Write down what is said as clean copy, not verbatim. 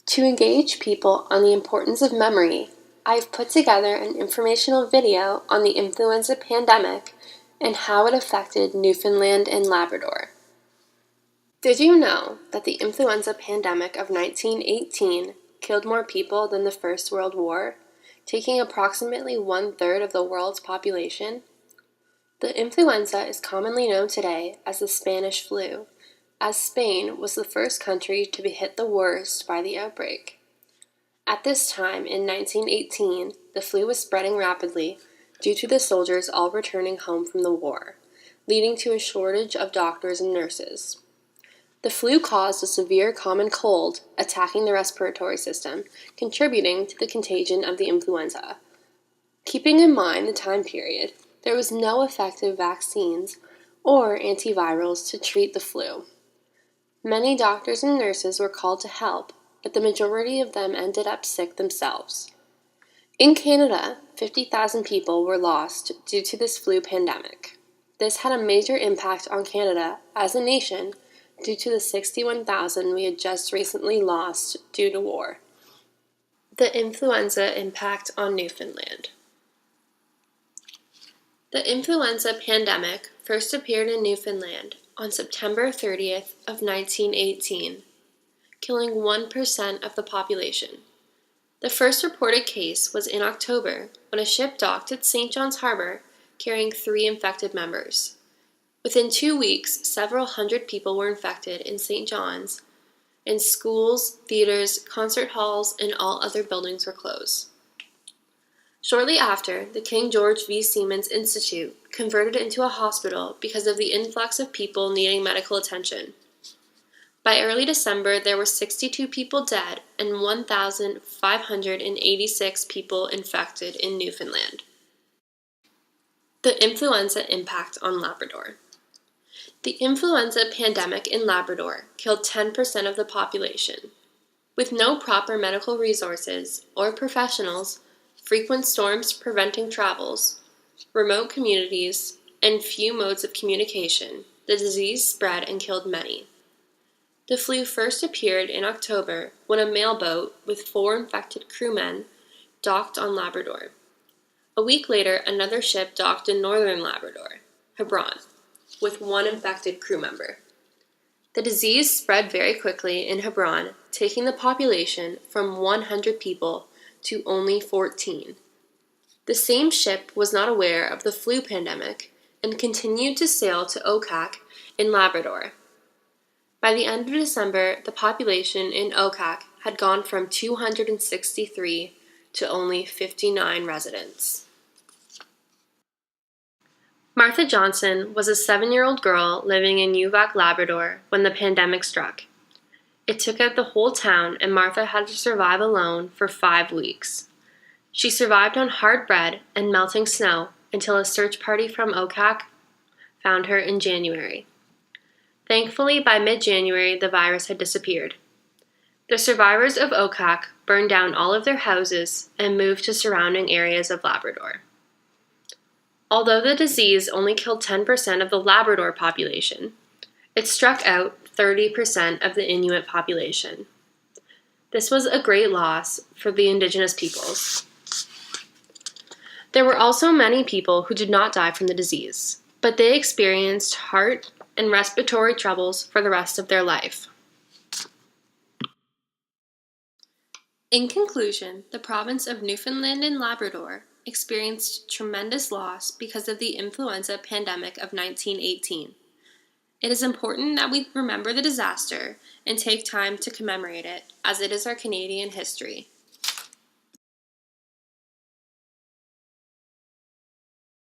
To engage people on the importance of memory, I've put together an informational video on the influenza pandemic and how it affected Newfoundland and Labrador. Did you know that the influenza pandemic of 1918 killed more people than the First World War, taking approximately 1/3 of the world's population? The influenza is commonly known today as the Spanish flu, as Spain was the first country to be hit the worst by the outbreak. At this time, in 1918, the flu was spreading rapidly due to the soldiers all returning home from the war, leading to a shortage of doctors and nurses. The flu caused a severe common cold, attacking the respiratory system, contributing to the contagion of the influenza. Keeping in mind the time period, there was no effective vaccines or antivirals to treat the flu. Many doctors and nurses were called to help, but the majority of them ended up sick themselves. In Canada, 50,000 people were lost due to this flu pandemic. This had a major impact on Canada as a nation due to the 61,000 we had just recently lost due to war. The influenza impact on Newfoundland. The influenza pandemic first appeared in Newfoundland on September 30th of 1918, killing 1% of the population. The first reported case was in October when a ship docked at St. John's Harbor carrying 3 infected members. Within 2 weeks, several hundred people were infected in St. John's, and schools, theaters, concert halls, and all other buildings were closed. Shortly after, the King George V. Seamen's Institute converted into a hospital because of the influx of people needing medical attention. By early December, there were 62 people dead and 1,586 people infected in Newfoundland. The influenza impact on Labrador. The influenza pandemic in Labrador killed 10% of the population. With no proper medical resources or professionals, frequent storms preventing travels, remote communities, and few modes of communication, the disease spread and killed many. The flu first appeared in October when a mailboat with 4 infected crewmen docked on Labrador. A week later, another ship docked in northern Labrador, Hebron, with 1 infected crew member. The disease spread very quickly in Hebron, taking the population from 100 people to only 14. The same ship was not aware of the flu pandemic and continued to sail to Okak in Labrador. By the end of December, the population in Okak had gone from 263 to only 59 residents. Martha Johnson was a 7-year-old girl living in Newfoundland, Labrador when the pandemic struck. It took out the whole town, and Martha had to survive alone for 5 weeks. She survived on hard bread and melting snow until a search party from Okak found her in January. Thankfully, by mid-January, the virus had disappeared. The survivors of Okak burned down all of their houses and moved to surrounding areas of Labrador. Although the disease only killed 10% of the Labrador population, it struck out 30% of the Inuit population. This was a great loss for the Indigenous peoples. There were also many people who did not die from the disease, but they experienced heart and respiratory troubles for the rest of their life. In conclusion, the province of Newfoundland and Labrador experienced tremendous loss because of the influenza pandemic of 1918. It is important that we remember the disaster and take time to commemorate it, as it is our Canadian history.